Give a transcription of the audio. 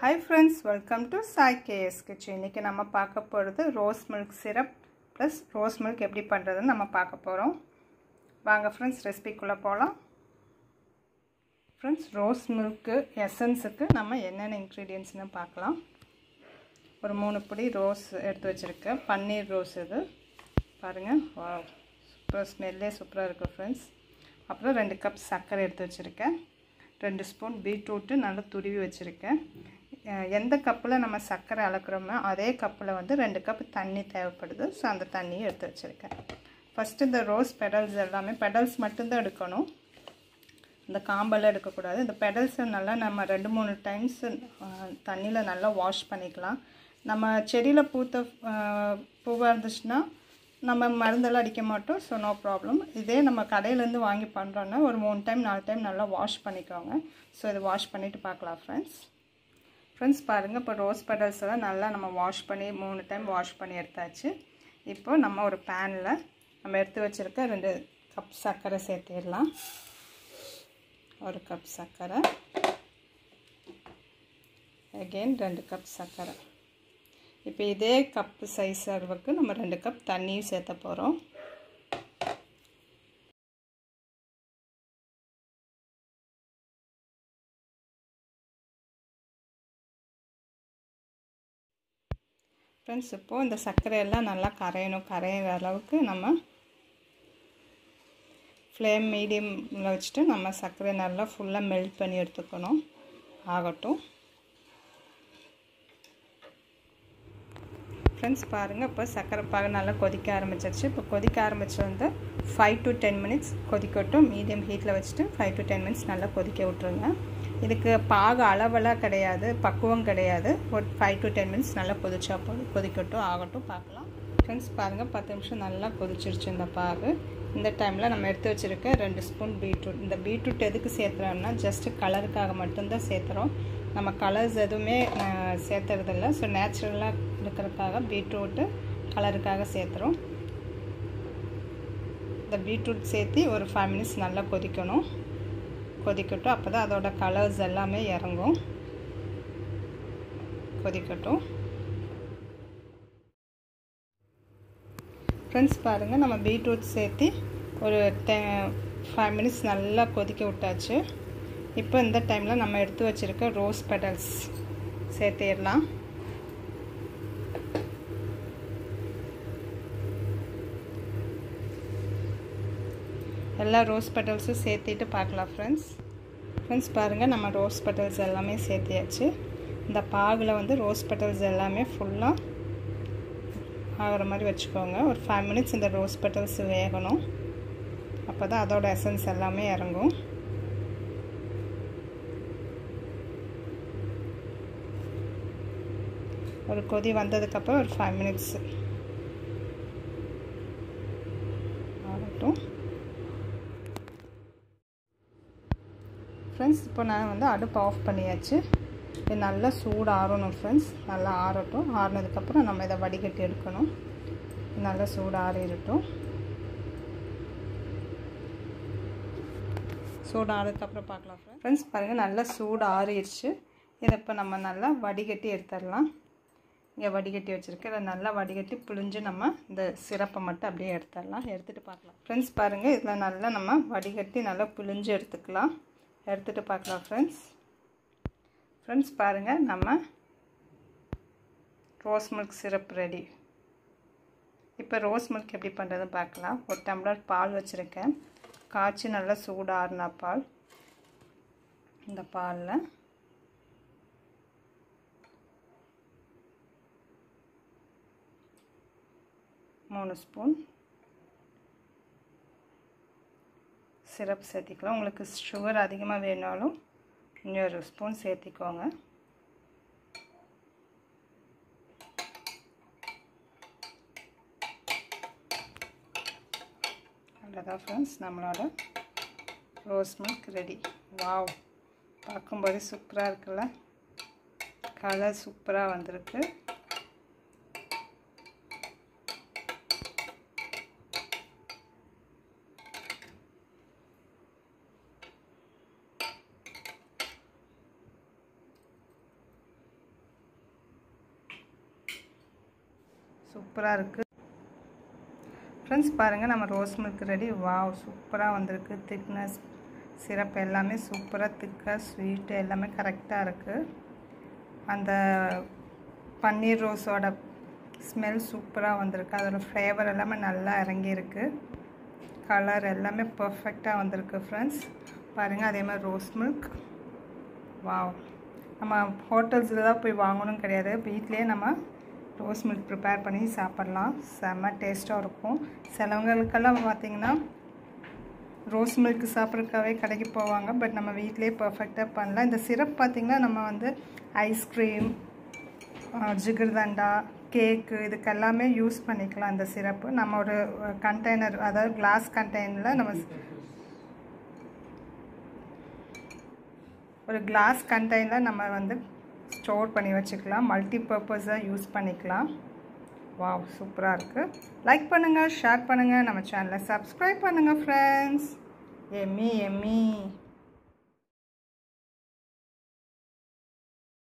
Hi friends, welcome to Sai KS Kitchen. இன்னைக்கு நம்ம பார்க்க போறது rose milk syrup plus rose milk எப்படி பண்றதுன்னு நம்ம பார்க்க போறோம். வாங்க friends ரெசிபிக்குள்ள போலாம். Friends, ரோஸ் மில்க் எசன்ஸ்க்கு நம்ம என்னென்ன இன்கிரிடியன்ட்ஸ்னு பார்க்கலாம். ஒரு 3 பொடி ரோஸ் எடுத்து வச்சிருக்கேன். பன்னீர் ரோஸ் இது. பாருங்க. வாவ். சூப்பர் ஸ்மெல்லே சூப்பரா இருக்கு friends. அப்புறம் 2 கப் சர்க்கரை எடுத்து வச்சிருக்கேன். 2 ஸ்பூன் பீட்ரூட் நல்லா துருவி வச்சிருக்கேன். எந்த கப்பில் நம்ம சர்க்கரை அளக்குறோமோ அதே கப்பில் வந்து 2 கப் தண்ணி தேவைப்படுது. ஸோ அந்த தண்ணியை எடுத்து வச்சுருக்கேன். ஃபஸ்ட்டு இந்த ரோஸ் பெடல்ஸ் எல்லாமே பெடல்ஸ் மட்டும்தான் எடுக்கணும், இந்த காம்பெல்லாம் எடுக்கக்கூடாது. இந்த பெடல்ஸை நல்லா நம்ம 2-3 டைம்ஸ் தண்ணியில் நல்லா வாஷ் பண்ணிக்கலாம். நம்ம செடியில் பூவாக இருந்துச்சுன்னா நம்ம மருந்தெல்லாம் அடிக்க மாட்டோம். So no problem. இதே நம்ம கடையிலேருந்து வாங்கி பண்ணுறோன்னா ஒரு 3 டைம் 4 டைம் நல்லா வாஷ் பண்ணிக்கோங்க. ஸோ இதை வாஷ் பண்ணிவிட்டு பார்க்கலாம் ஃப்ரெண்ட்ஸ் பாருங்கள். இப்போ ரோஸ் பெடல்ஸ் எல்லாம் நல்லா நம்ம வாஷ் பண்ணி 3 டைம் வாஷ் பண்ணி எடுத்தாச்சு. இப்போ நம்ம ஒரு பேனில் நம்ம எடுத்து வச்சுருக்க 2 கப் சர்க்கரை சேர்த்திடலாம். 1 கப் சர்க்கரை, அகெயின் 2 கப் சர்க்கரை. இப்போ இதே கப்பு சைஸ் அளவுக்கு நம்ம 2 கப் தண்ணியும் சேர்த்த போகிறோம். ஃப்ரெண்ட்ஸ் இப்போது இந்த சர்க்கரையெல்லாம் நல்லா கரையிற அளவுக்கு நம்ம ஃப்ளேம் மீடியமில் வச்சுட்டு நம்ம சர்க்கரை நல்லா ஃபுல்லாக மெல்ட் பண்ணி எடுத்துக்கணும். ஆகட்டும் ஃப்ரெண்ட்ஸ் பாருங்கள். இப்போ சர்க்கரை பாகு நல்லா கொதிக்க ஆரம்பிச்சிருச்சு. இப்போ கொதிக்க ஆரம்பிச்சு வந்து 5 to 10 மினிட்ஸ் கொதிக்கட்டும். மீடியம் ஹீட்டில் வச்சுட்டு 5 to 10 மினிட்ஸ் நல்லா கொதிக்க விட்ருங்க. இதுக்கு பாகு அளவெல்லாம் கிடையாது, பக்குவம் கிடையாது. ஒரு 5 to 10 மினிட்ஸ் நல்லா கொதிக்கட்டும். ஆகட்டும் பார்க்கலாம். ஃப்ரெண்ட்ஸ் பாருங்கள், 10 நிமிஷம் நல்லா கொதிச்சிருச்சு இந்த பாகு. இந்த டைமில் நம்ம எடுத்து வச்சுருக்க 2 ஸ்பூன் பீட்ரூட். இந்த பீட்ரூட் எதுக்கு சேர்த்துறோம்னா ஜஸ்ட்டு கலருக்காக மட்டும்தான் சேர்த்துறோம். நம்ம கலர்ஸ் எதுவுமே சேர்த்துறதில்ல. ஸோ நேச்சுரலாக இருக்கிறதுக்காக பீட்ரூட்டு கலருக்காக சேர்த்துறோம். இந்த பீட்ரூட் சேர்த்து ஒரு 5 மினிட்ஸ் நல்லா கொதிக்கட்டும். அப்போ தான் அதோட கலர்ஸ் எல்லாமே இறங்கும். கொதிக்கட்டும் ஃப்ரெண்ட்ஸ் பாருங்கள். நம்ம பீட்ரூட் சேர்த்து ஒரு 5 மினிட்ஸ் நல்லா கொதிக்க விட்டாச்சு. இப்போ இந்த டைமில் நம்ம எடுத்து வச்சுருக்க ரோஸ் பெடல்ஸ் சேர்த்திடலாம். எல்லா ரோஸ் பெட்டல்ஸும் சேர்த்திட்டு பார்க்கலாம் ஃப்ரெண்ட்ஸ் பாருங்கள். நம்ம ரோஸ் பெட்டல்ஸ் எல்லாமே சேர்த்தியாச்சு. இந்த பாகில் வந்து ரோஸ் பெட்டல்ஸ் எல்லாமே ஃபுல்லாக ஆகிற மாதிரி வச்சுக்கோங்க. ஒரு 5 மினிட்ஸ் இந்த ரோஸ் பெட்டல்ஸ் வேகணும். அப்போ தான் அதோட எசன்ஸ் எல்லாமே இறங்கும். ஒரு கொதி வந்ததுக்கப்புறம் ஒரு 5 மினிட்ஸ் ஆகட்டும் ஃப்ரெண்ட்ஸ். இப்போ நான் வந்து அடுப்பு ஆஃப் பண்ணியாச்சு. இது நல்லா சூடு ஆறணும் ஃப்ரெண்ட்ஸ். நல்லா ஆறட்டும். ஆறினதுக்கப்புறம் நம்ம இதை வடிகட்டி எடுக்கணும். நல்லா சூடு ஆறிடட்டும். சூடு ஆறதுக்கப்புறம் பார்க்கலாம் ஃப்ரெண்ட்ஸ். பாருங்கள், நல்லா சூடு ஆறிடுச்சு. இதை இப்போ நம்ம நல்லா வடிகட்டி எடுத்துடலாம். இங்கே வடிகட்டி வச்சுருக்கேன். இதை நல்லா வடிகட்டி புழிஞ்சு நம்ம இந்த சிரப்பை மட்டும் அப்படியே எடுத்துடலாம். எடுத்துகிட்டு பார்க்கலாம் ஃப்ரெண்ட்ஸ். பாருங்கள், இதில் நல்லா நம்ம வடிகட்டி நல்லா புழிஞ்சு எடுத்துக்கலாம். எடுத்துகிட்டு பார்க்கலாம் ஃப்ரெண்ட்ஸ் பாருங்கள், நம்ம ரோஸ் மில்க் சிரப் ரெடி. இப்போ ரோஸ் மில்க் எப்படி பண்ணுறதுன்னு பார்க்கலாம். ஒரு டம்ளர் பால் வச்சுருக்கேன். காய்ச்சி நல்லா சூடாறின பால். இந்த பாலில் மூணு ஸ்பூன் சிரப் சேர்த்திக்கலாம். உங்களுக்கு சுகர் அதிகமாக வேணாலும் இன்னொரு ஸ்பூன் சேர்த்திக்கோங்க. அவ்வளோதான் ஃப்ரெண்ட்ஸ், நம்மளோட ரோஸ் மில்க் ரெடி. வாவ், பார்க்கும்போது சூப்பராக இருக்குல்ல, கலர் சூப்பராக வந்திருக்கு. சூப்பராக இருக்குது ஃப்ரெண்ட்ஸ். பாருங்கள் நம்ம ரோஸ் மில்க் ரெடி. வாவ் சூப்பராக வந்திருக்கு. திக்னஸ் சிரப் எல்லாமே சூப்பராக திக்காக ஸ்வீட்டு எல்லாமே கரெக்டாக இருக்குது. அந்த பன்னீர் ரோஸோட ஸ்மெல் சூப்பராக வந்திருக்கு. அதோட ஃப்ளேவர் எல்லாமே நல்லா இறங்கியிருக்கு. கலர் எல்லாமே பர்ஃபெக்டாக வந்திருக்கு ஃப்ரெண்ட்ஸ். பாருங்கள் அதே மாதிரி ரோஸ் மில்க். வாவ் நம்ம ஹோட்டல்ஸில் தான் போய் வாங்கணும் கிடையாது, வீட்டிலே நம்ம ரோஸ் மில்க் ப்ரிப்பேர் பண்ணி சாப்பிட்லாம். செம்ம டேஸ்ட்டாக இருக்கும். சிலவங்களுக்கெல்லாம் பார்த்திங்கன்னா ரோஸ் மில்க் சாப்பிட்றதுக்காகவே கடைக்கு போவாங்க. பட் நம்ம வீட்டிலே பர்ஃபெக்டாக பண்ணலாம். இந்த சிரப் பார்த்திங்கன்னா நம்ம வந்து ஐஸ்கிரீம், ஜிகர்தண்டா, கேக்கு இதுக்கெல்லாமே யூஸ் பண்ணிக்கலாம். இந்த சிரப்பு நம்ம ஒரு கண்டெய்னர், அதாவது கிளாஸ் கண்டெய்னரில் நம்ம ஒரு கிளாஸ் கண்டெய்னரில் நம்ம வந்து ஸ்டோர் பண்ணி வச்சுக்கலாம். மல்டி பர்பஸாக யூஸ் பண்ணிக்கலாம். வாவ் சூப்பராக இருக்குது. லைக் பண்ணுங்கள், ஷேர் பண்ணுங்கள், நம்ம சேனலை சப்ஸ்கிரைப் பண்ணுங்கள் ஃப்ரெண்ட்ஸ். Emmy Emmy.